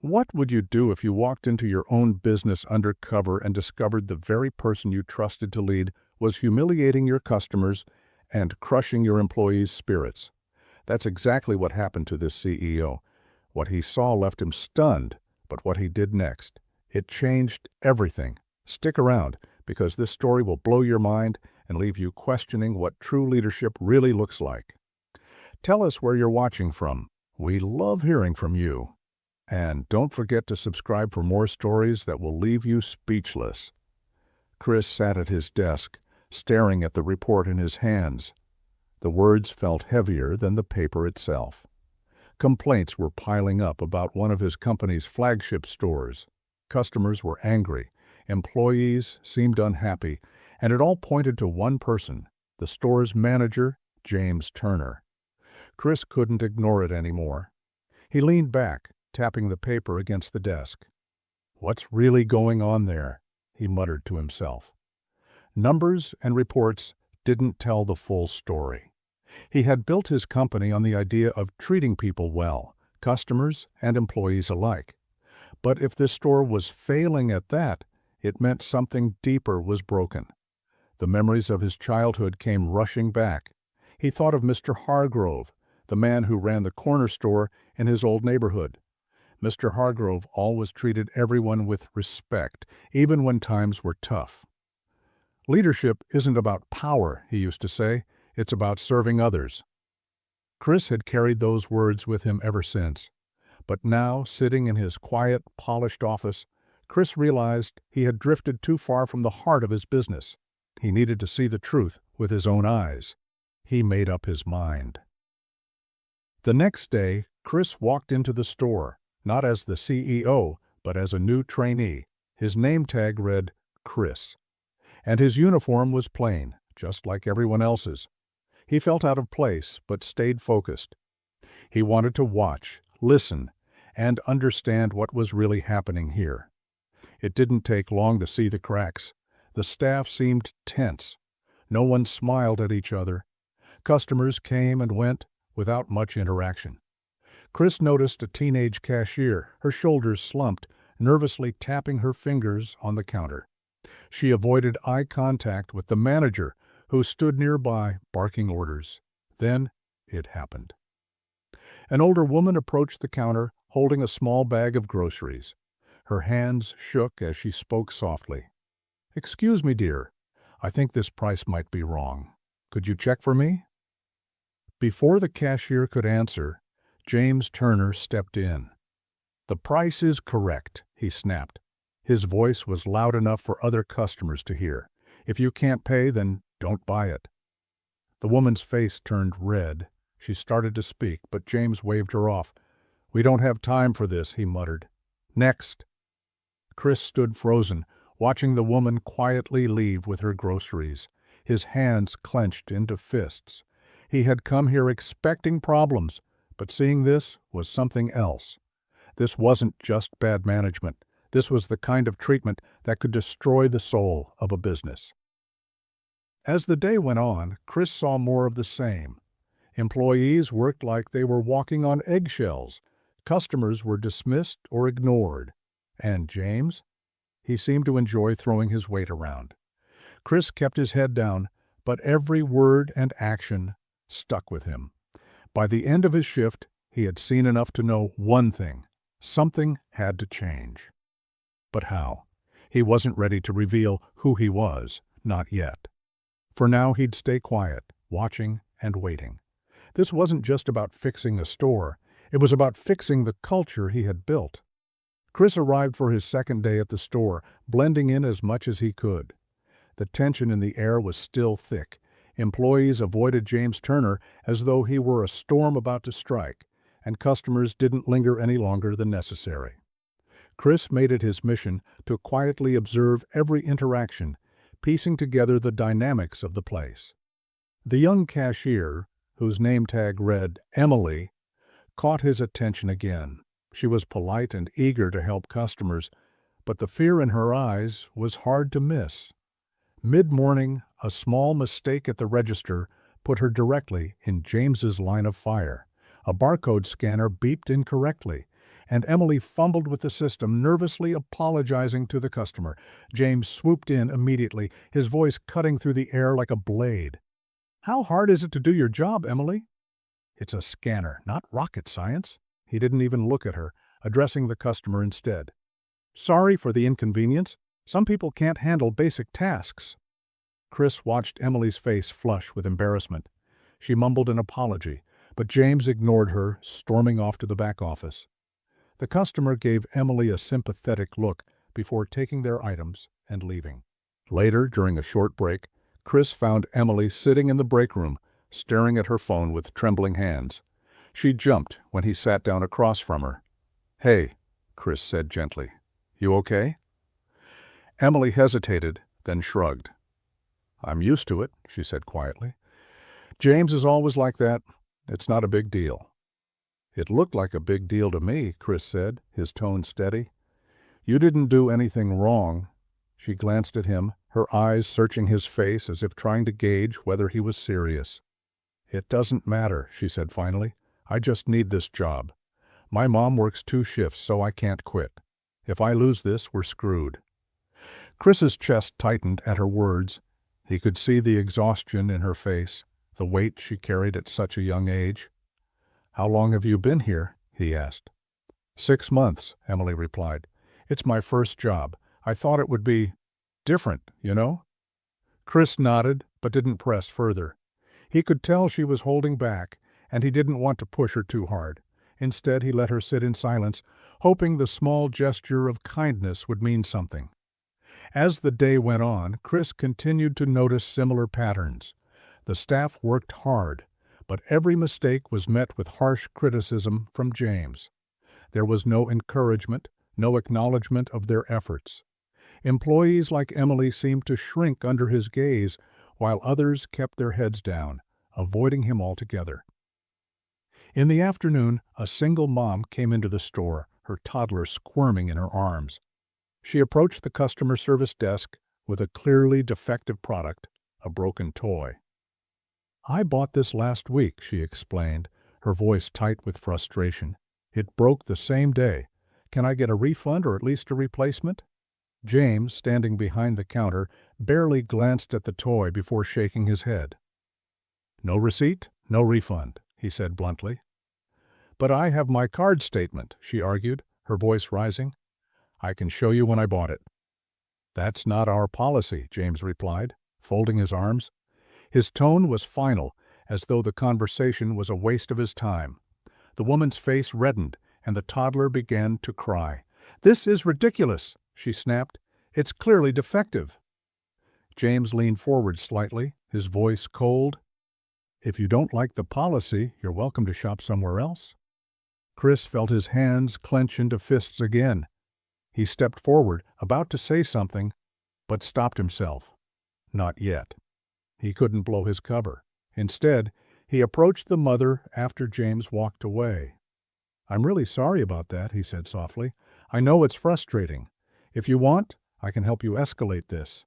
What would you do if you walked into your own business undercover and discovered the very person you trusted to lead was humiliating your customers and crushing your employees' spirits? That's exactly what happened to this CEO. What he saw left him stunned, but what he did next, it changed everything. Stick around, because this story will blow your mind and leave you questioning what true leadership really looks like. Tell us where you're watching from. We love hearing from you. And don't forget to subscribe for more stories that will leave you speechless. Chris sat at his desk, staring at the report in his hands. The words felt heavier than the paper itself. Complaints were piling up about one of his company's flagship stores. Customers were angry, employees seemed unhappy, and it all pointed to one person, the store's manager, James Turner. Chris couldn't ignore it anymore. He leaned back, tapping the paper against the desk. "What's really going on there?" he muttered to himself. Numbers and reports didn't tell the full story. He had built his company on the idea of treating people well, customers and employees alike. But if this store was failing at that, it meant something deeper was broken. The memories of his childhood came rushing back. He thought of Mr. Hargrove, the man who ran the corner store in his old neighborhood. Mr. Hargrove always treated everyone with respect, even when times were tough. "Leadership isn't about power," he used to say. "It's about serving others." Chris had carried those words with him ever since. But now, sitting in his quiet, polished office, Chris realized he had drifted too far from the heart of his business. He needed to see the truth with his own eyes. He made up his mind. The next day, Chris walked into the store, not as the CEO, but as a new trainee. His name tag read Chris. And his uniform was plain, just like everyone else's. He felt out of place, but stayed focused. He wanted to watch, listen, and understand what was really happening here. It didn't take long to see the cracks. The staff seemed tense. No one smiled at each other. Customers came and went without much interaction. Chris noticed a teenage cashier, her shoulders slumped, nervously tapping her fingers on the counter. She avoided eye contact with the manager, who stood nearby, barking orders. Then it happened. An older woman approached the counter, holding a small bag of groceries. Her hands shook as she spoke softly. "Excuse me, dear. I think this price might be wrong. Could you check for me?" Before the cashier could answer, James Turner stepped in. "The price is correct," he snapped. His voice was loud enough for other customers to hear. "If you can't pay, then don't buy it." The woman's face turned red. She started to speak, but James waved her off. "We don't have time for this," he muttered. "Next." Chris stood frozen, watching the woman quietly leave with her groceries. His hands clenched into fists. He had come here expecting problems, but seeing this was something else. This wasn't just bad management. This was the kind of treatment that could destroy the soul of a business. As the day went on, Chris saw more of the same. Employees worked like they were walking on eggshells. Customers were dismissed or ignored. And James? He seemed to enjoy throwing his weight around. Chris kept his head down, but every word and action stuck with him. By the end of his shift, he had seen enough to know one thing: something had to change. But how? He wasn't ready to reveal who he was, not yet. For now, he'd stay quiet, watching and waiting. This wasn't just about fixing a store. It was about fixing the culture he had built. Chris arrived for his second day at the store, blending in as much as he could. The tension in the air was still thick. Employees avoided James Turner as though he were a storm about to strike, and customers didn't linger any longer than necessary. Chris made it his mission to quietly observe every interaction, piecing together the dynamics of the place. The young cashier, whose name tag read Emily, caught his attention again. She was polite and eager to help customers, but the fear in her eyes was hard to miss. Mid-morning, a small mistake at the register put her directly in James's line of fire. A barcode scanner beeped incorrectly, and Emily fumbled with the system, nervously apologizing to the customer. James swooped in immediately, his voice cutting through the air like a blade. "How hard is it to do your job, Emily?" "It's a scanner, not rocket science." He didn't even look at her, addressing the customer instead. "Sorry for the inconvenience. Some people can't handle basic tasks." Chris watched Emily's face flush with embarrassment. She mumbled an apology, but James ignored her, storming off to the back office. The customer gave Emily a sympathetic look before taking their items and leaving. Later, during a short break, Chris found Emily sitting in the break room, staring at her phone with trembling hands. She jumped when he sat down across from her. "Hey," Chris said gently. "You okay?" Emily hesitated, then shrugged. "I'm used to it," she said quietly. "James is always like that. It's not a big deal." "It looked like a big deal to me," Chris said, his tone steady. "You didn't do anything wrong." She glanced at him, her eyes searching his face as if trying to gauge whether he was serious. "It doesn't matter," she said finally. "I just need this job. My mom works 2 shifts, so I can't quit. If I lose this, we're screwed." Chris's chest tightened at her words. He could see the exhaustion in her face, the weight she carried at such a young age. "How long have you been here?" he asked. 6 months, Emily replied. "It's my first job. I thought it would be different, you know?" Chris nodded, but didn't press further. He could tell she was holding back, and he didn't want to push her too hard. Instead, he let her sit in silence, hoping the small gesture of kindness would mean something. As the day went on, Chris continued to notice similar patterns. The staff worked hard, but every mistake was met with harsh criticism from James. There was no encouragement, no acknowledgement of their efforts. Employees like Emily seemed to shrink under his gaze, while others kept their heads down, avoiding him altogether. In the afternoon, a single mom came into the store, her toddler squirming in her arms. She approached the customer service desk with a clearly defective product, a broken toy. "I bought this last week," she explained, her voice tight with frustration. "It broke the same day. Can I get a refund or at least a replacement?" James, standing behind the counter, barely glanced at the toy before shaking his head. "No receipt, no refund," he said bluntly. "But I have my card statement," she argued, her voice rising. "I can show you when I bought it." "That's not our policy," James replied, folding his arms. His tone was final, as though the conversation was a waste of his time. The woman's face reddened, and the toddler began to cry. "This is ridiculous," she snapped. "It's clearly defective." James leaned forward slightly, his voice cold. "If you don't like the policy, you're welcome to shop somewhere else." Chris felt his hands clench into fists again. He stepped forward, about to say something, but stopped himself. Not yet. He couldn't blow his cover. Instead, he approached the mother after James walked away. "I'm really sorry about that," he said softly. "I know it's frustrating. If you want, I can help you escalate this."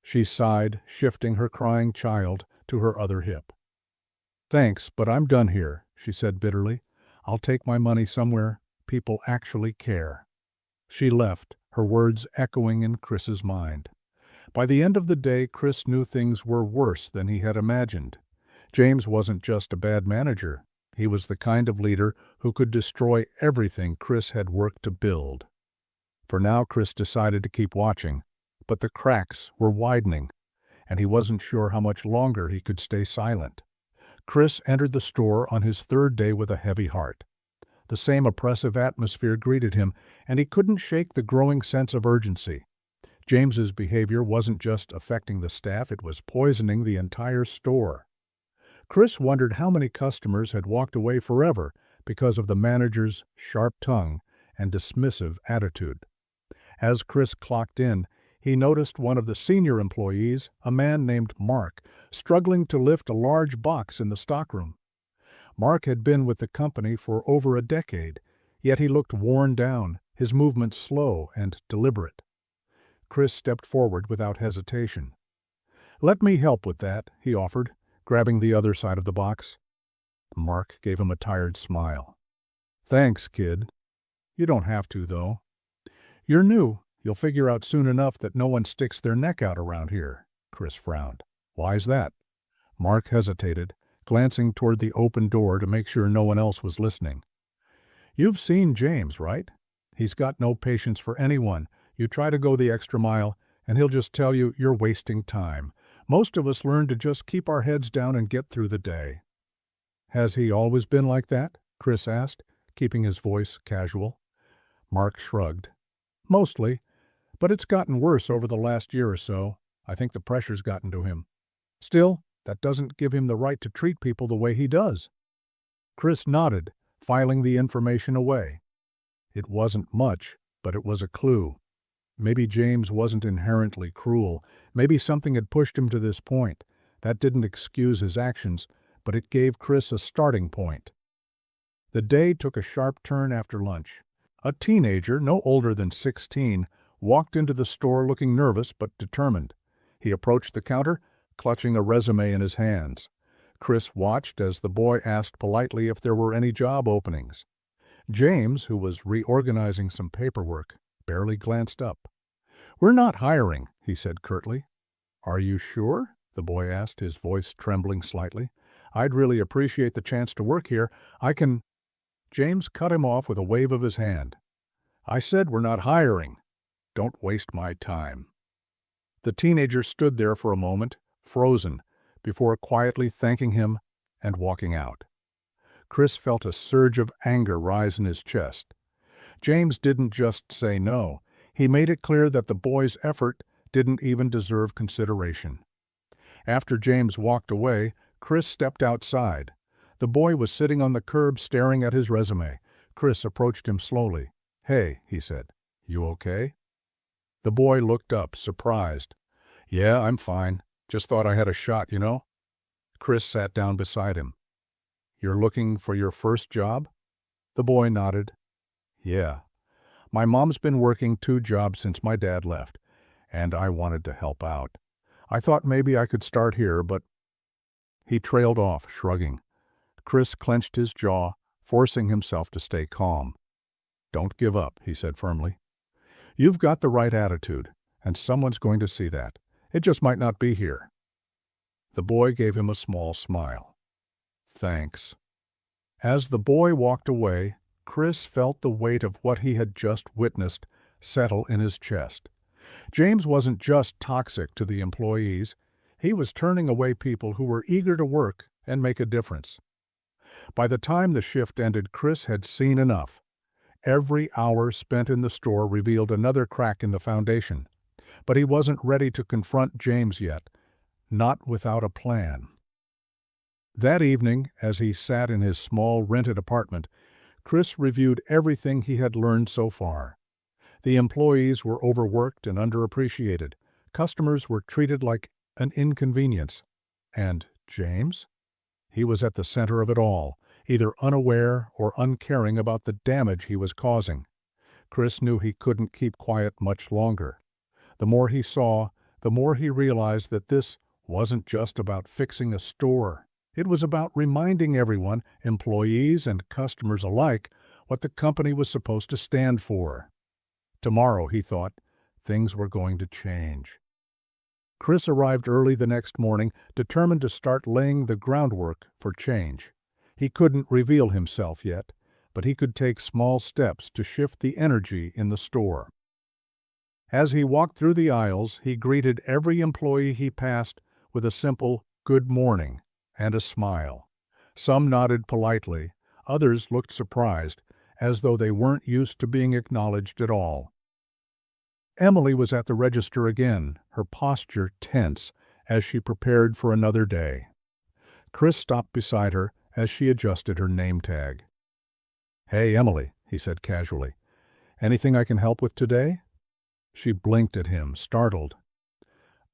She sighed, shifting her crying child to her other hip. "Thanks, but I'm done here," she said bitterly. "I'll take my money somewhere people actually care." She left, her words echoing in Chris's mind. By the end of the day, Chris knew things were worse than he had imagined. James wasn't just a bad manager. He was the kind of leader who could destroy everything Chris had worked to build. For now, Chris decided to keep watching, but the cracks were widening, and he wasn't sure how much longer he could stay silent. Chris entered the store on his 3rd day with a heavy heart. The same oppressive atmosphere greeted him, and he couldn't shake the growing sense of urgency. James's behavior wasn't just affecting the staff, it was poisoning the entire store. Chris wondered how many customers had walked away forever because of the manager's sharp tongue and dismissive attitude. As Chris clocked in, he noticed one of the senior employees, a man named Mark, struggling to lift a large box in the stockroom. Mark had been with the company for over a decade, yet he looked worn down, his movements slow and deliberate. Chris stepped forward without hesitation. "Let me help with that," he offered, grabbing the other side of the box. Mark gave him a tired smile. "Thanks, kid." You don't have to, though. You're new. You'll figure out soon enough that no one sticks their neck out around here." Chris frowned. "Why's that?" Mark hesitated, glancing toward the open door to make sure no one else was listening. "You've seen James, right? He's got no patience for anyone. You try to go the extra mile, and he'll just tell you you're wasting time. Most of us learn to just keep our heads down and get through the day." "Has he always been like that?" Chris asked, keeping his voice casual. Mark shrugged. "Mostly, but it's gotten worse over the last year or so. I think the pressure's gotten to him. Still, that doesn't give him the right to treat people the way he does." Chris nodded, filing the information away. It wasn't much, but it was a clue. Maybe James wasn't inherently cruel. Maybe something had pushed him to this point. That didn't excuse his actions, but it gave Chris a starting point. The day took a sharp turn after lunch. A teenager, no older than 16, walked into the store looking nervous but determined. He approached the counter, clutching a resume in his hands. Chris watched as the boy asked politely if there were any job openings. James, who was reorganizing some paperwork, barely glanced up. "We're not hiring," he said curtly. "Are you sure?" the boy asked, his voice trembling slightly. "I'd really appreciate the chance to work here. I can—" James cut him off with a wave of his hand. "I said we're not hiring. Don't waste my time." The teenager stood there for a moment, frozen, before quietly thanking him and walking out. Chris felt a surge of anger rise in his chest. James didn't just say no. He made it clear that the boy's effort didn't even deserve consideration. After James walked away, Chris stepped outside. The boy was sitting on the curb staring at his resume. Chris approached him slowly. "Hey," he said, "you okay?" The boy looked up, surprised. "Yeah, I'm fine. Just thought I had a shot, you know?" Chris sat down beside him. "You're looking for your first job?" The boy nodded. "Yeah. My mom's been working 2 jobs since my dad left, and I wanted to help out. I thought maybe I could start here, but—" He trailed off, shrugging. Chris clenched his jaw, forcing himself to stay calm. "Don't give up," he said firmly. "You've got the right attitude, and someone's going to see that. It just might not be here." The boy gave him a small smile. "Thanks." As the boy walked away, Chris felt the weight of what he had just witnessed settle in his chest. James wasn't just toxic to the employees. He was turning away people who were eager to work and make a difference. By the time the shift ended, Chris had seen enough. Every hour spent in the store revealed another crack in the foundation. But he wasn't ready to confront James yet, not without a plan. That evening, as he sat in his small rented apartment, Chris reviewed everything he had learned so far. The employees were overworked and underappreciated. Customers were treated like an inconvenience. And James? He was at the center of it all, either unaware or uncaring about the damage he was causing. Chris knew he couldn't keep quiet much longer. The more he saw, the more he realized that this wasn't just about fixing a store. It was about reminding everyone, employees and customers alike, what the company was supposed to stand for. Tomorrow, he thought, things were going to change. Chris arrived early the next morning, determined to start laying the groundwork for change. He couldn't reveal himself yet, but he could take small steps to shift the energy in the store. As he walked through the aisles, he greeted every employee he passed with a simple "good morning" and a smile. Some nodded politely, others looked surprised, as though they weren't used to being acknowledged at all. Emily was at the register again, her posture tense as she prepared for another day. Chris stopped beside her as she adjusted her name tag. "Hey, Emily," he said casually. "Anything I can help with today?" She blinked at him, startled.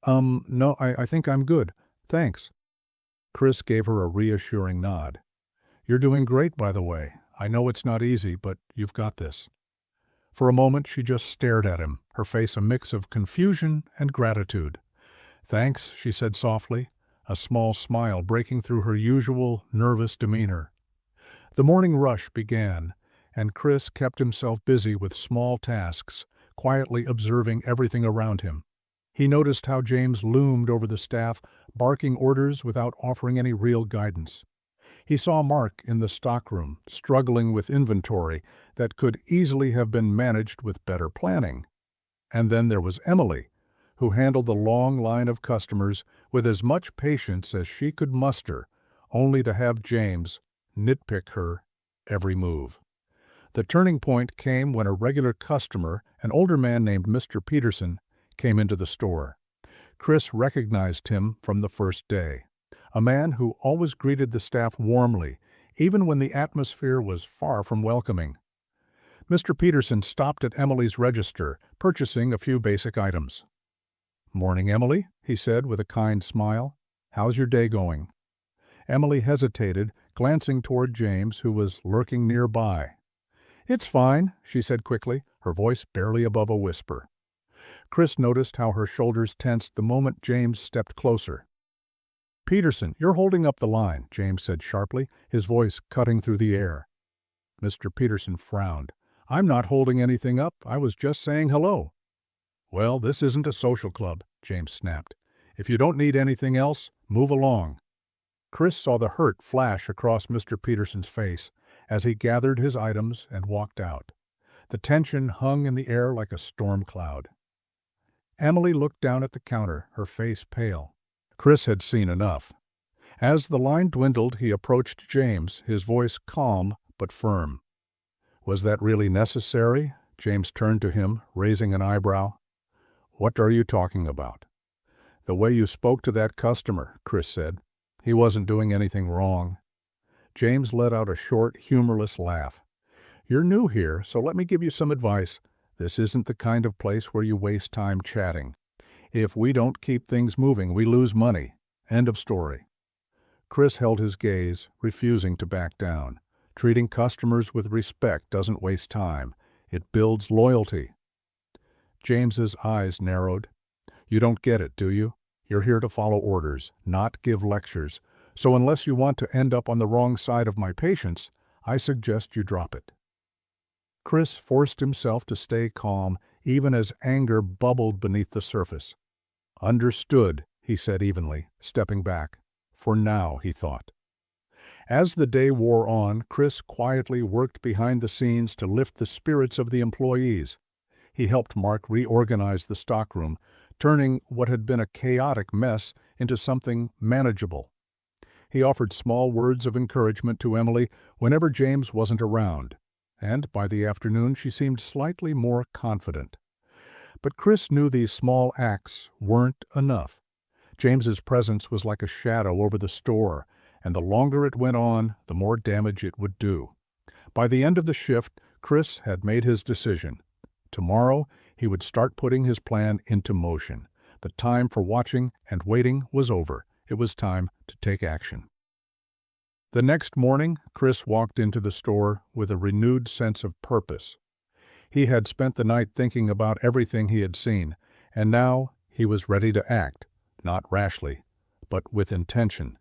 No, I think I'm good. Thanks." Chris gave her a reassuring nod. "You're doing great, by the way. I know it's not easy, but you've got this." For a moment, she just stared at him, her face a mix of confusion and gratitude. "Thanks," she said softly, a small smile breaking through her usual nervous demeanor. The morning rush began, and Chris kept himself busy with small tasks, quietly observing everything around him. He noticed how James loomed over the staff, barking orders without offering any real guidance. He saw Mark in the stockroom, struggling with inventory that could easily have been managed with better planning. And then there was Emily, who handled the long line of customers with as much patience as she could muster, only to have James nitpick her every move. The turning point came when a regular customer, an older man named Mr. Peterson, came into the store. Chris recognized him from the first day. A man who always greeted the staff warmly, even when the atmosphere was far from welcoming. Mr. Peterson stopped at Emily's register, purchasing a few basic items. "Morning, Emily," he said with a kind smile. "How's your day going?" Emily hesitated, glancing toward James, who was lurking nearby. "It's fine," she said quickly, her voice barely above a whisper. Chris noticed how her shoulders tensed the moment James stepped closer. "Peterson, you're holding up the line," James said sharply, his voice cutting through the air. Mr. Peterson frowned. "I'm not holding anything up. I was just saying hello." "Well, this isn't a social club," James snapped. "If you don't need anything else, move along." Chris saw the hurt flash across Mr. Peterson's face as he gathered his items and walked out. The tension hung in the air like a storm cloud. Emily looked down at the counter, her face pale. Chris had seen enough. As the line dwindled, he approached James, his voice calm but firm. "Was that really necessary?" James turned to him, raising an eyebrow. "What are you talking about?" "The way you spoke to that customer," Chris said. "He wasn't doing anything wrong." James let out a short, humorless laugh. "You're new here, so let me give you some advice. This isn't the kind of place where you waste time chatting. If we don't keep things moving, we lose money. End of story." Chris held his gaze, refusing to back down. Treating customers with respect doesn't waste time. It builds loyalty. James's eyes narrowed. "You don't get it, do you? You're here to follow orders, not give lectures. So unless you want to end up on the wrong side of my patience, I suggest you drop it." Chris forced himself to stay calm, even as anger bubbled beneath the surface. "Understood," he said evenly, stepping back. "For now," he thought. As the day wore on, Chris quietly worked behind the scenes to lift the spirits of the employees. He helped Mark reorganize the stockroom, turning what had been a chaotic mess into something manageable. He offered small words of encouragement to Emily whenever James wasn't around, and by the afternoon she seemed slightly more confident. But Chris knew these small acts weren't enough. James's presence was like a shadow over the store, and the longer it went on, the more damage it would do. By the end of the shift, Chris had made his decision. Tomorrow, he would start putting his plan into motion. The time for watching and waiting was over. It was time to take action. The next morning, Chris walked into the store with a renewed sense of purpose. He had spent the night thinking about everything he had seen, and now he was ready to act, not rashly, but with intention.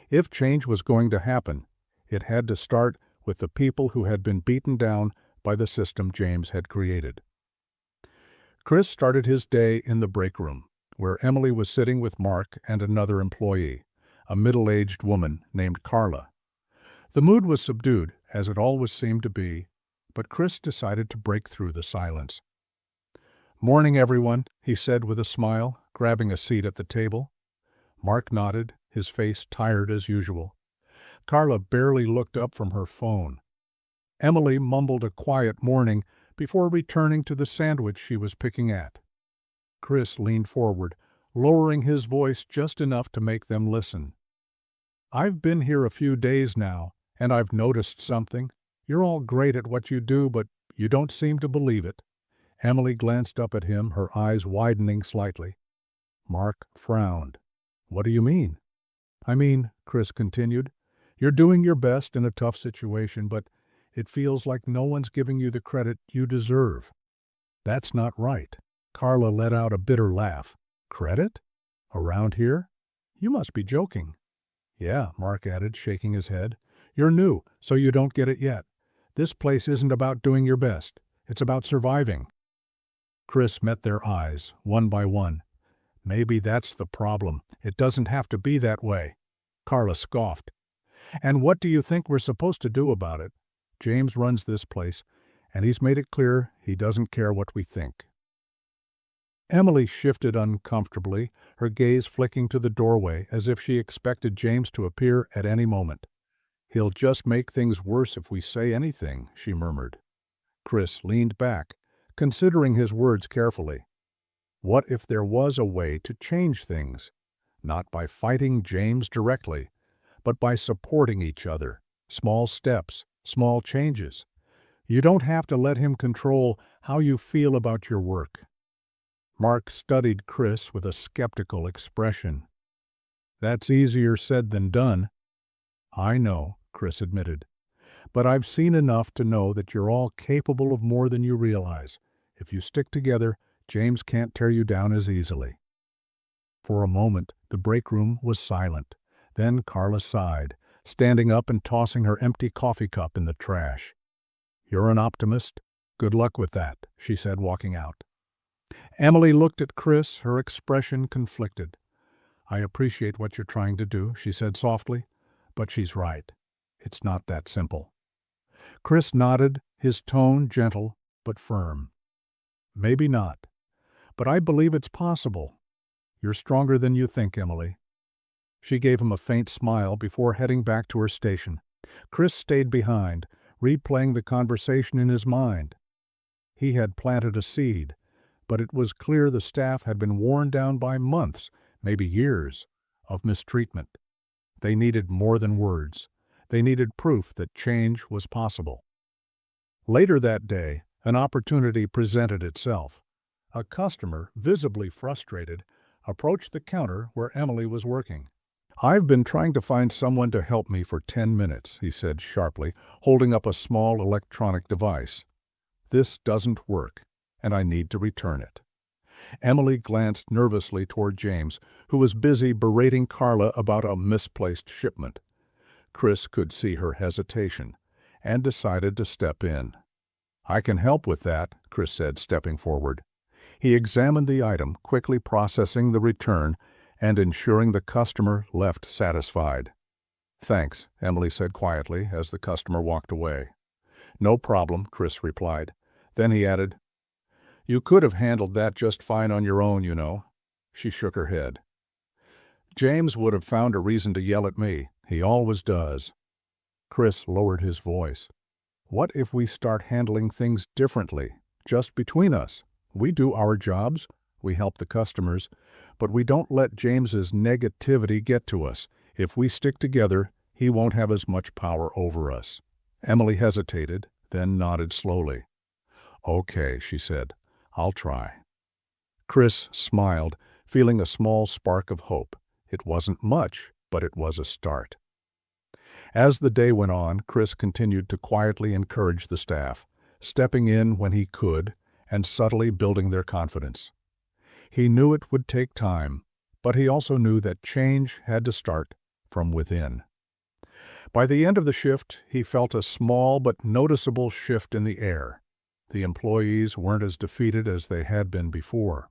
If change was going to happen, it had to start with the people who had been beaten down by the system James had created. Chris started his day in the break room, where Emily was sitting with Mark and another employee, a middle-aged woman named Carla. The mood was subdued, as it always seemed to be, but Chris decided to break through the silence. "Morning, everyone," he said with a smile, grabbing a seat at the table. Mark nodded, his face tired as usual. Carla barely looked up from her phone. Emily mumbled a quiet morning before returning to the sandwich she was picking at. Chris leaned forward, lowering his voice just enough to make them listen. "I've been here a few days now, and I've noticed something. You're all great at what you do, but you don't seem to believe it." Emily glanced up at him, her eyes widening slightly. Mark frowned. "What do you mean?" "I mean," Chris continued, "you're doing your best in a tough situation, but it feels like no one's giving you the credit you deserve." "That's not right." Carla let out a bitter laugh. "Credit? Around here? You must be joking." "Yeah," Mark added, shaking his head. "You're new, so you don't get it yet. This place isn't about doing your best. It's about surviving." Chris met their eyes, one by one. "Maybe that's the problem. It doesn't have to be that way." Carla scoffed. "And what do you think we're supposed to do about it? James runs this place, and he's made it clear he doesn't care what we think." Emily shifted uncomfortably, her gaze flicking to the doorway as if she expected James to appear at any moment. "He'll just make things worse if we say anything," she murmured. Chris leaned back, considering his words carefully. What if there was a way to change things? Not by fighting James directly, but by supporting each other. Small steps, small changes. You don't have to let him control how you feel about your work. Mark studied Chris with a skeptical expression. "That's easier said than done." "I know," Chris admitted. "But I've seen enough to know that you're all capable of more than you realize. If you stick together, James can't tear you down as easily." For a moment, the break room was silent. Then Carla sighed, standing up and tossing her empty coffee cup in the trash. "You're an optimist. Good luck with that," she said, walking out. Emily looked at Chris, her expression conflicted. "I appreciate what you're trying to do," she said softly, "but she's right. It's not that simple." Chris nodded, his tone gentle but firm. "Maybe not, but I believe it's possible. You're stronger than you think, Emily." She gave him a faint smile before heading back to her station. Chris stayed behind, replaying the conversation in his mind. He had planted a seed, but it was clear the staff had been worn down by months, maybe years, of mistreatment. They needed more than words. They needed proof that change was possible. Later that day, an opportunity presented itself. A customer, visibly frustrated, approached the counter where Emily was working. "I've been trying to find someone to help me for 10 minutes, he said sharply, holding up a small electronic device. "This doesn't work, and I need to return it." Emily glanced nervously toward James, who was busy berating Carla about a misplaced shipment. Chris could see her hesitation, and decided to step in. "I can help with that," Chris said, stepping forward. He examined the item, quickly processing the return and ensuring the customer left satisfied. "Thanks," Emily said quietly as the customer walked away. "No problem," Chris replied. Then he added, "You could have handled that just fine on your own, you know." She shook her head. "James would have found a reason to yell at me. He always does." Chris lowered his voice. "What if we start handling things differently, just between us? We do our jobs, we help the customers, but we don't let James's negativity get to us. If we stick together, he won't have as much power over us." Emily hesitated, then nodded slowly. "Okay," she said. "I'll try." Chris smiled, feeling a small spark of hope. It wasn't much, but it was a start. As the day went on, Chris continued to quietly encourage the staff, stepping in when he could and subtly building their confidence. He knew it would take time, but he also knew that change had to start from within. By the end of the shift, he felt a small but noticeable shift in the air. The employees weren't as defeated as they had been before.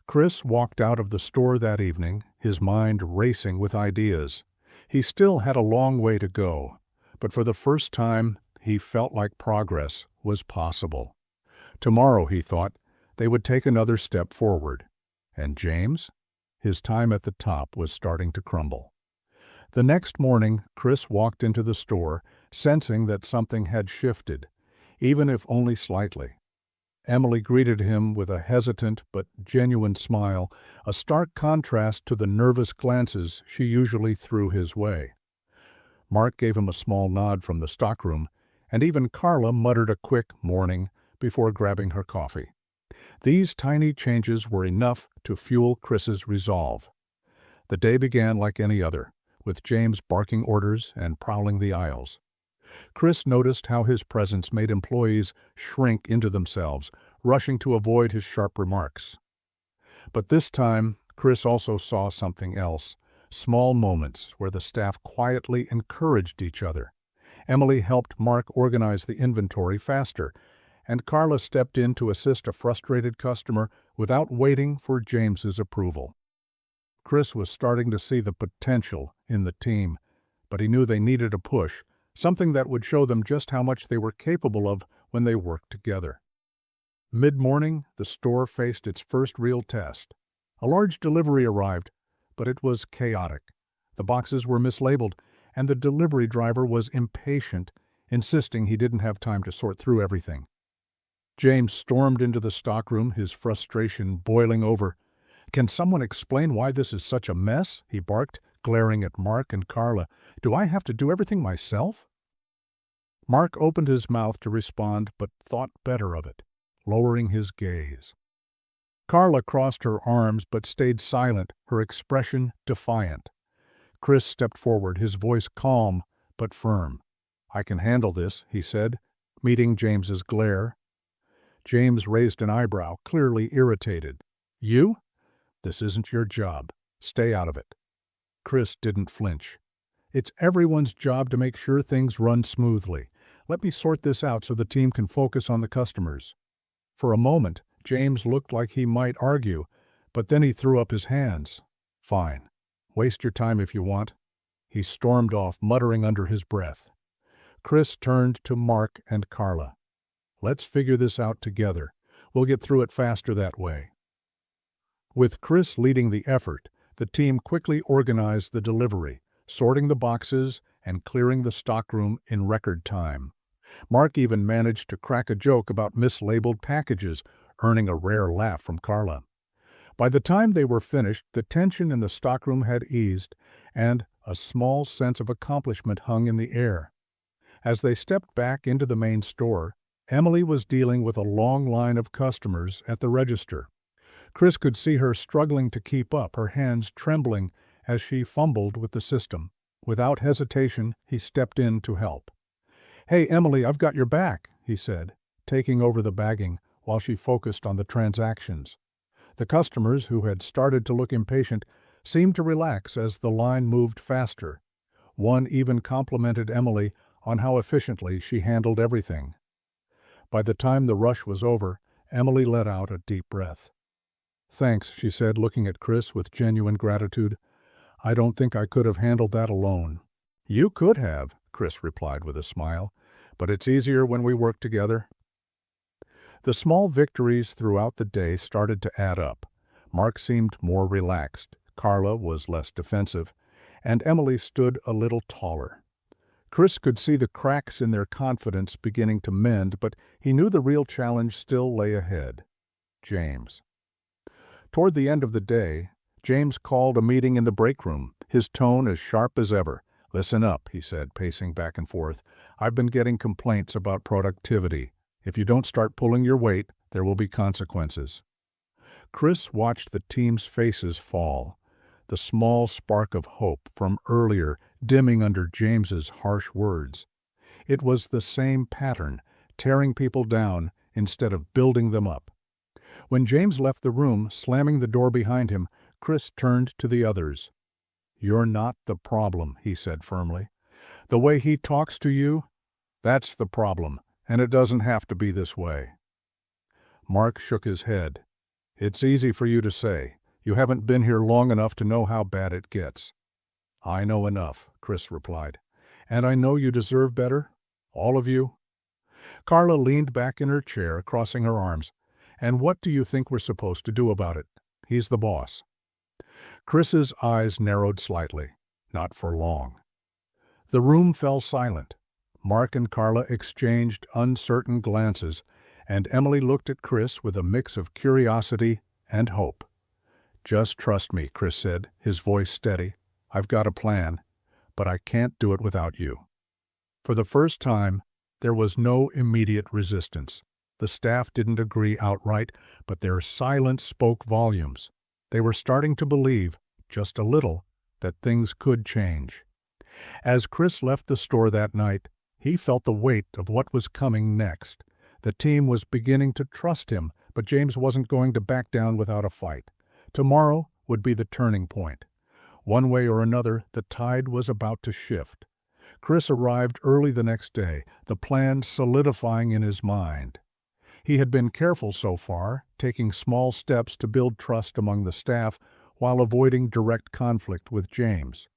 Chris walked out of the store that evening, his mind racing with ideas. He still had a long way to go, but for the first time, he felt like progress was possible. Tomorrow, he thought, they would take another step forward. And James? His time at the top was starting to crumble. The next morning, Chris walked into the store, sensing that something had shifted, even if only slightly. Emily greeted him with a hesitant but genuine smile, a stark contrast to the nervous glances she usually threw his way. Mark gave him a small nod from the stockroom, and even Carla muttered a quick morning before grabbing her coffee. These tiny changes were enough to fuel Chris's resolve. The day began like any other, with James barking orders and prowling the aisles. Chris noticed how his presence made employees shrink into themselves, rushing to avoid his sharp remarks. But this time, Chris also saw something else, small moments where the staff quietly encouraged each other. Emily helped Mark organize the inventory faster, and Carla stepped in to assist a frustrated customer without waiting for James's approval. Chris was starting to see the potential in the team, but he knew they needed a push, something that would show them just how much they were capable of when they worked together. Mid-morning, the store faced its first real test. A large delivery arrived, but it was chaotic. The boxes were mislabeled, and the delivery driver was impatient, insisting he didn't have time to sort through everything. James stormed into the stockroom, his frustration boiling over. "Can someone explain why this is such a mess?" he barked, glaring at Mark and Carla. "Do I have to do everything myself?" Mark opened his mouth to respond, but thought better of it, lowering his gaze. Carla crossed her arms but stayed silent, her expression defiant. Chris stepped forward, his voice calm but firm. "I can handle this," he said, meeting James's glare. James raised an eyebrow, clearly irritated. "You? This isn't your job. Stay out of it." Chris didn't flinch. "It's everyone's job to make sure things run smoothly. Let me sort this out so the team can focus on the customers." For a moment, James looked like he might argue, but then he threw up his hands. "Fine. Waste your time if you want." He stormed off, muttering under his breath. Chris turned to Mark and Carla. "Let's figure this out together. We'll get through it faster that way." With Chris leading the effort, the team quickly organized the delivery, sorting the boxes and clearing the stockroom in record time. Mark even managed to crack a joke about mislabeled packages, earning a rare laugh from Carla. By the time they were finished, the tension in the stockroom had eased, and a small sense of accomplishment hung in the air. As they stepped back into the main store, Emily was dealing with a long line of customers at the register. Chris could see her struggling to keep up, her hands trembling as she fumbled with the system. Without hesitation, he stepped in to help. "Hey, Emily, I've got your back," he said, taking over the bagging while she focused on the transactions. The customers, who had started to look impatient, seemed to relax as the line moved faster. One even complimented Emily on how efficiently she handled everything. By the time the rush was over, Emily let out a deep breath. "Thanks," she said, looking at Chris with genuine gratitude. "I don't think I could have handled that alone." "You could have," Chris replied with a smile, "but it's easier when we work together." The small victories throughout the day started to add up. Mark seemed more relaxed, Carla was less defensive, and Emily stood a little taller. Chris could see the cracks in their confidence beginning to mend, but he knew the real challenge still lay ahead. James. Toward the end of the day, James called a meeting in the break room, his tone as sharp as ever. "Listen up," he said, pacing back and forth. "I've been getting complaints about productivity. If you don't start pulling your weight, there will be consequences." Chris watched the team's faces fall, the small spark of hope from earlier dimming under James's harsh words. It was the same pattern, tearing people down instead of building them up. When James left the room, slamming the door behind him, Chris turned to the others. "You're not the problem," he said firmly. "The way he talks to you, that's the problem, and it doesn't have to be this way." Mark shook his head. "It's easy for you to say. You haven't been here long enough to know how bad it gets." "I know enough," Chris replied. "And I know you deserve better. All of you." Carla leaned back in her chair, crossing her arms. "And what do you think we're supposed to do about it? He's the boss." Chris's eyes narrowed slightly. Not for long. The room fell silent. Mark and Carla exchanged uncertain glances, and Emily looked at Chris with a mix of curiosity and hope. "Just trust me," Chris said, his voice steady. "I've got a plan, but I can't do it without you." For the first time, there was no immediate resistance. The staff didn't agree outright, but their silence spoke volumes. They were starting to believe, just a little, that things could change. As Chris left the store that night, he felt the weight of what was coming next. The team was beginning to trust him, but James wasn't going to back down without a fight. Tomorrow would be the turning point. One way or another, the tide was about to shift. Chris arrived early the next day, the plan solidifying in his mind. He had been careful so far, taking small steps to build trust among the staff while avoiding direct conflict with James.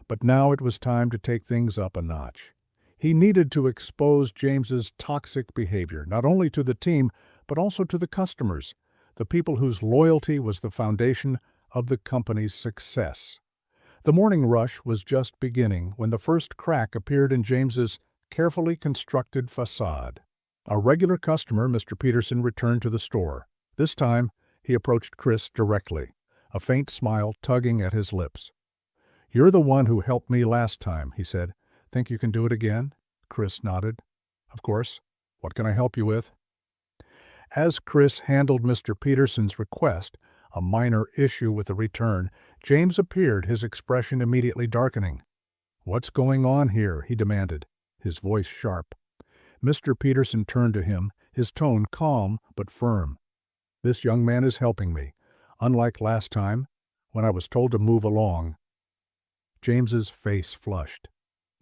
But now it was time to take things up a notch. He needed to expose James's toxic behavior, not only to the team, but also to the customers, the people whose loyalty was the foundation of the company's success. The morning rush was just beginning when the first crack appeared in James's carefully constructed facade. A regular customer, Mr. Peterson, returned to the store. This time, he approached Chris directly, a faint smile tugging at his lips. "You're the one who helped me last time," he said. "Think you can do it again?" Chris nodded. "Of course. What can I help you with?" As Chris handled Mr. Peterson's request, a minor issue with the return, James appeared, his expression immediately darkening. "What's going on here?" he demanded, his voice sharp. Mr. Peterson turned to him, his tone calm but firm. "This young man is helping me, unlike last time, when I was told to move along." James's face flushed.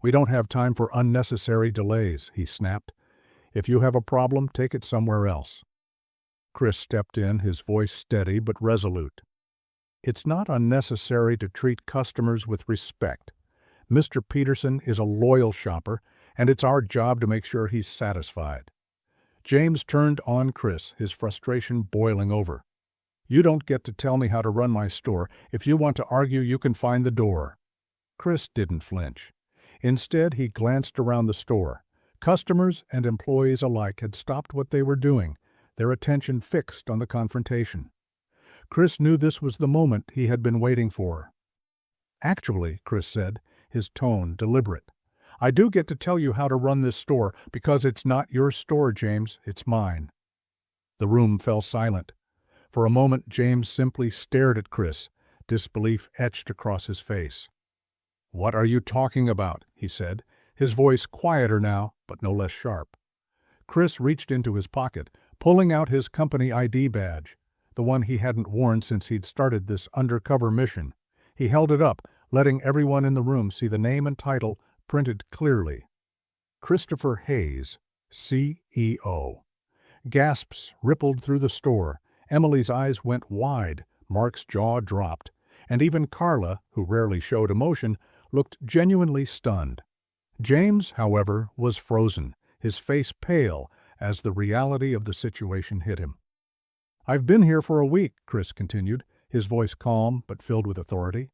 "We don't have time for unnecessary delays," he snapped. "If you have a problem, take it somewhere else." Chris stepped in, his voice steady but resolute. "It's not unnecessary to treat customers with respect. Mr. Peterson is a loyal shopper, and it's our job to make sure he's satisfied." James turned on Chris, his frustration boiling over. "You don't get to tell me how to run my store. If you want to argue, you can find the door." Chris didn't flinch. Instead, he glanced around the store. Customers and employees alike had stopped what they were doing, their attention fixed on the confrontation. Chris knew this was the moment he had been waiting for. "Actually," Chris said, his tone deliberate, "I do get to tell you how to run this store because it's not your store, James, it's mine." The room fell silent. For a moment, James simply stared at Chris, disbelief etched across his face. "What are you talking about?" he said, his voice quieter now, but no less sharp. Chris reached into his pocket, pulling out his company ID badge, the one he hadn't worn since he'd started this undercover mission. He held it up, letting everyone in the room see the name and title printed clearly. Christopher Hayes, CEO. Gasps rippled through the store. Emily's eyes went wide, Mark's jaw dropped, and even Carla, who rarely showed emotion, looked genuinely stunned. James, however, was frozen, his face pale as the reality of the situation hit him. "I've been here for a week," Chris continued, his voice calm but filled with authority.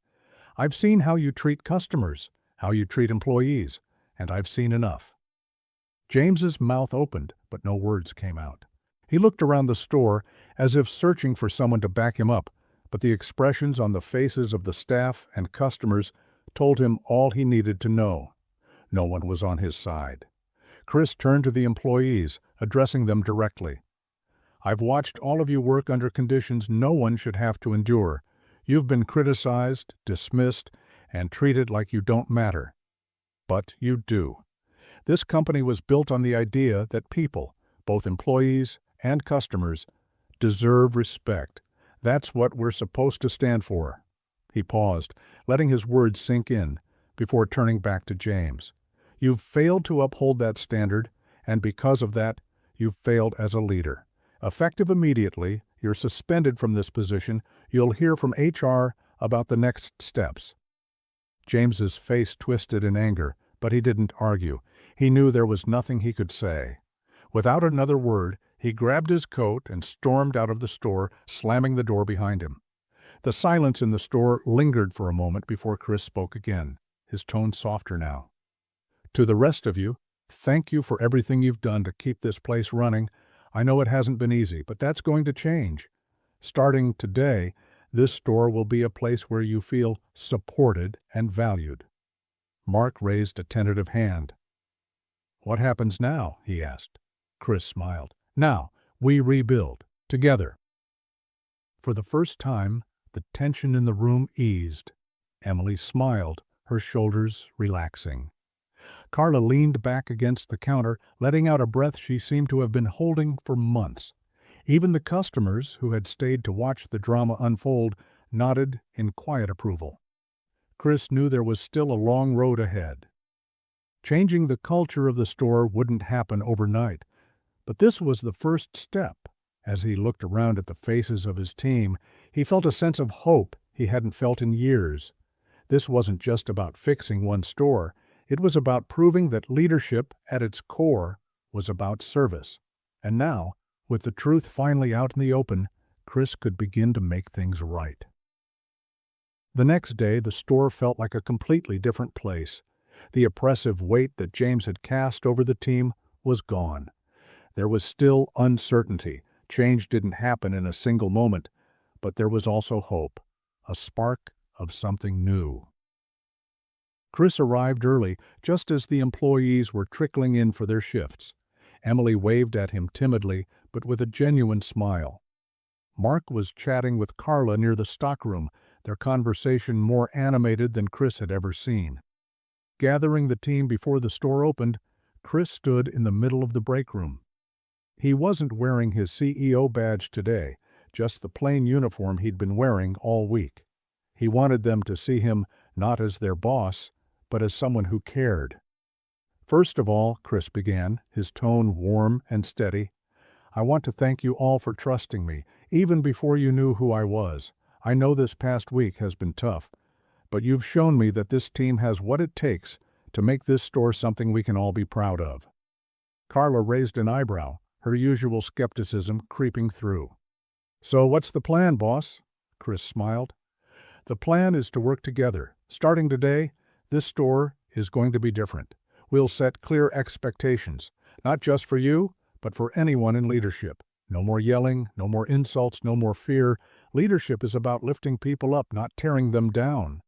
"I've seen how you treat customers, how you treat employees, and I've seen enough." James's mouth opened, but no words came out. He looked around the store as if searching for someone to back him up, but the expressions on the faces of the staff and customers told him all he needed to know. No one was on his side. Chris turned to the employees, addressing them directly. "I've watched all of you work under conditions no one should have to endure. You've been criticized, dismissed, and treated like you don't matter. But you do. This company was built on the idea that people, both employees and customers, deserve respect. That's what we're supposed to stand for." He paused, letting his words sink in, before turning back to James. "You've failed to uphold that standard, and because of that, you've failed as a leader. Effective immediately, you're suspended from this position. You'll hear from HR about the next steps." James's face twisted in anger, but he didn't argue. He knew there was nothing he could say. Without another word, he grabbed his coat and stormed out of the store, slamming the door behind him. The silence in the store lingered for a moment before Chris spoke again, his tone softer now. "To the rest of you, thank you for everything you've done to keep this place running. I know it hasn't been easy, but that's going to change. Starting today, this store will be a place where you feel supported and valued." Mark raised a tentative hand. "What happens now?" he asked. Chris smiled. "Now, we rebuild, together." For the first time, the tension in the room eased. Emily smiled, her shoulders relaxing. Carla leaned back against the counter, letting out a breath she seemed to have been holding for months. Even the customers, who had stayed to watch the drama unfold, nodded in quiet approval. Chris knew there was still a long road ahead. Changing the culture of the store wouldn't happen overnight, but this was the first step. As he looked around at the faces of his team, he felt a sense of hope he hadn't felt in years. This wasn't just about fixing one store, it was about proving that leadership, at its core, was about service. And now, with the truth finally out in the open, Chris could begin to make things right. The next day, the store felt like a completely different place. The oppressive weight that James had cast over the team was gone. There was still uncertainty. Change didn't happen in a single moment, but there was also hope, a spark of something new. Chris arrived early, just as the employees were trickling in for their shifts. Emily waved at him timidly, but with a genuine smile. Mark was chatting with Carla near the stockroom, their conversation more animated than Chris had ever seen. Gathering the team before the store opened, Chris stood in the middle of the break room. He wasn't wearing his CEO badge today, just the plain uniform he'd been wearing all week. He wanted them to see him not as their boss, but as someone who cared. "First of all," Chris began, his tone warm and steady, "I want to thank you all for trusting me, even before you knew who I was. I know this past week has been tough, but you've shown me that this team has what it takes to make this store something we can all be proud of." Carla raised an eyebrow, her usual skepticism creeping through. "So what's the plan, boss?" Chris smiled. "The plan is to work together. Starting today, this store is going to be different. We'll set clear expectations, not just for you, but for anyone in leadership. No more yelling, no more insults, no more fear. Leadership is about lifting people up, not tearing them down."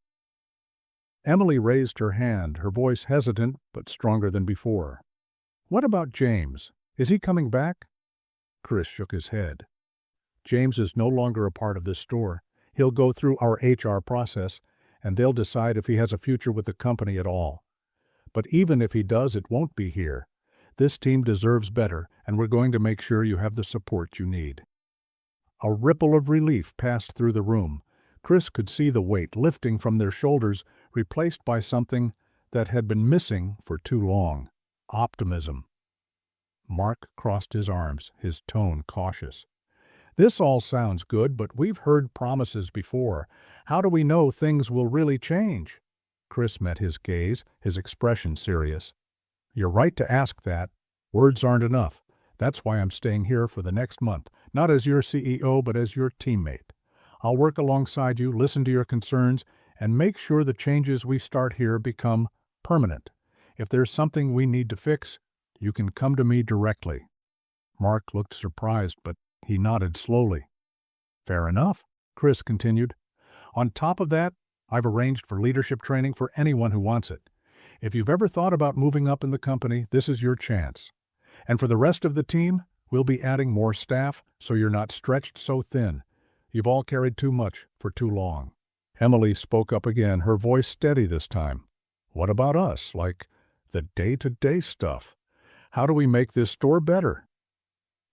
Emily raised her hand, her voice hesitant but stronger than before. "What about James? Is he coming back?" Chris shook his head. "James is no longer a part of this store. He'll go through our HR process, and they'll decide if he has a future with the company at all. But even if he does, it won't be here. This team deserves better, and we're going to make sure you have the support you need." A ripple of relief passed through the room. Chris could see the weight lifting from their shoulders, replaced by something that had been missing for too long: optimism. Mark crossed his arms, his tone cautious. "This all sounds good, but we've heard promises before. How do we know things will really change?" Chris met his gaze, his expression serious. "You're right to ask that. Words aren't enough. That's why I'm staying here for the next month, not as your CEO, but as your teammate. I'll work alongside you, listen to your concerns, and make sure the changes we start here become permanent. If there's something we need to fix, you can come to me directly." Mark looked surprised, but he nodded slowly. "Fair enough," Chris continued. "On top of that, I've arranged for leadership training for anyone who wants it. If you've ever thought about moving up in the company, this is your chance. And for the rest of the team, we'll be adding more staff so you're not stretched so thin. You've all carried too much for too long." Emily spoke up again, her voice steady this time. "What about us, like the day-to-day stuff? How do we make this store better?"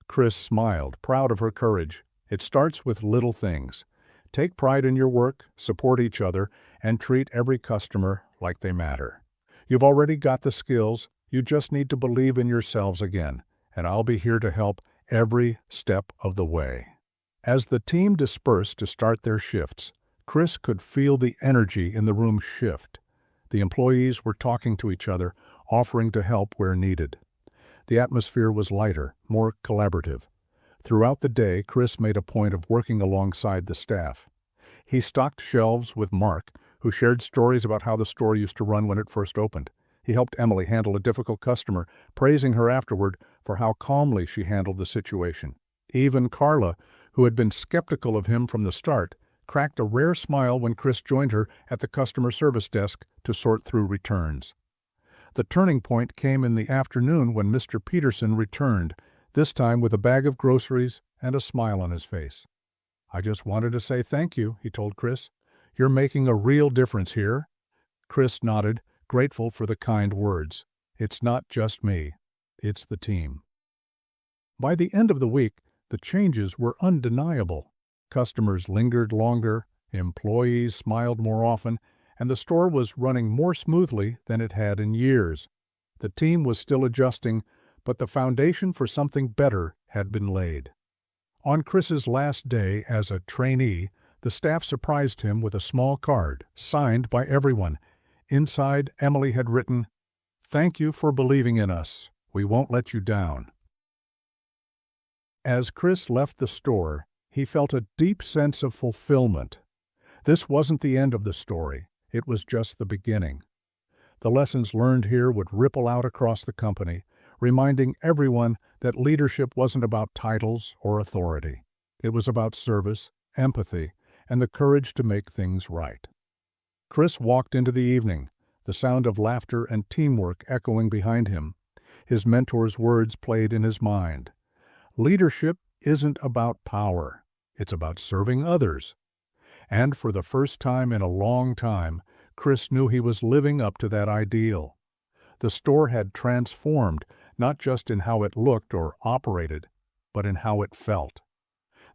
Chris smiled, proud of her courage. "It starts with little things. Take pride in your work, support each other, and treat every customer like they matter. You've already got the skills, you just need to believe in yourselves again, and I'll be here to help every step of the way." As the team dispersed to start their shifts, Chris could feel the energy in the room shift. The employees were talking to each other, offering to help where needed. The atmosphere was lighter, more collaborative. Throughout the day, Chris made a point of working alongside the staff. He stocked shelves with Mark, who shared stories about how the store used to run when it first opened. He helped Emily handle a difficult customer, praising her afterward for how calmly she handled the situation. Even Carla, who had been skeptical of him from the start, cracked a rare smile when Chris joined her at the customer service desk to sort through returns. The turning point came in the afternoon when Mr. Peterson returned, this time with a bag of groceries and a smile on his face. "I just wanted to say thank you," he told Chris. "You're making a real difference here." Chris nodded, grateful for the kind words. "It's not just me. It's the team." By the end of the week, the changes were undeniable. Customers lingered longer, employees smiled more often, and the store was running more smoothly than it had in years. The team was still adjusting, but the foundation for something better had been laid. On Chris's last day as a trainee, the staff surprised him with a small card, signed by everyone. Inside, Emily had written, "Thank you for believing in us. We won't let you down." As Chris left the store, he felt a deep sense of fulfillment. This wasn't the end of the story, it was just the beginning. The lessons learned here would ripple out across the company, reminding everyone that leadership wasn't about titles or authority. It was about service, empathy, and the courage to make things right. Chris walked into the evening, the sound of laughter and teamwork echoing behind him. His mentor's words played in his mind. Leadership isn't about power, it's about serving others. And for the first time in a long time, Chris knew he was living up to that ideal. The store had transformed, not just in how it looked or operated, but in how it felt.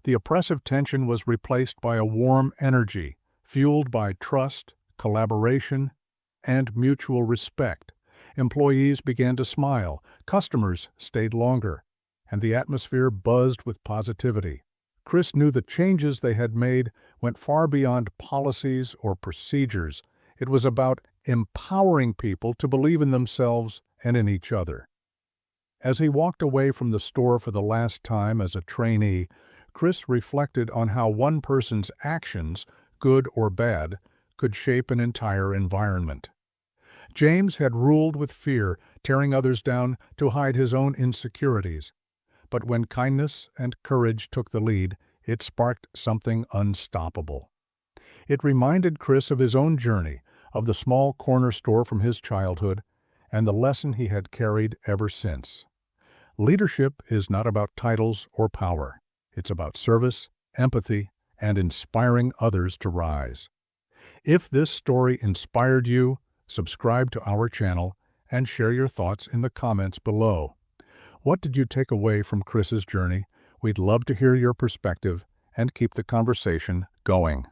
The oppressive tension was replaced by a warm energy, fueled by trust, collaboration, and mutual respect. Employees began to smile, customers stayed longer, and the atmosphere buzzed with positivity. Chris knew the changes they had made went far beyond policies or procedures. It was about empowering people to believe in themselves and in each other. As he walked away from the store for the last time as a trainee, Chris reflected on how one person's actions, good or bad, could shape an entire environment. James had ruled with fear, tearing others down to hide his own insecurities. But when kindness and courage took the lead, it sparked something unstoppable. It reminded Chris of his own journey, of the small corner store from his childhood, and the lesson he had carried ever since. Leadership is not about titles or power. It's about service, empathy, and inspiring others to rise. If this story inspired you, subscribe to our channel and share your thoughts in the comments below. What did you take away from Chris's journey? We'd love to hear your perspective and keep the conversation going.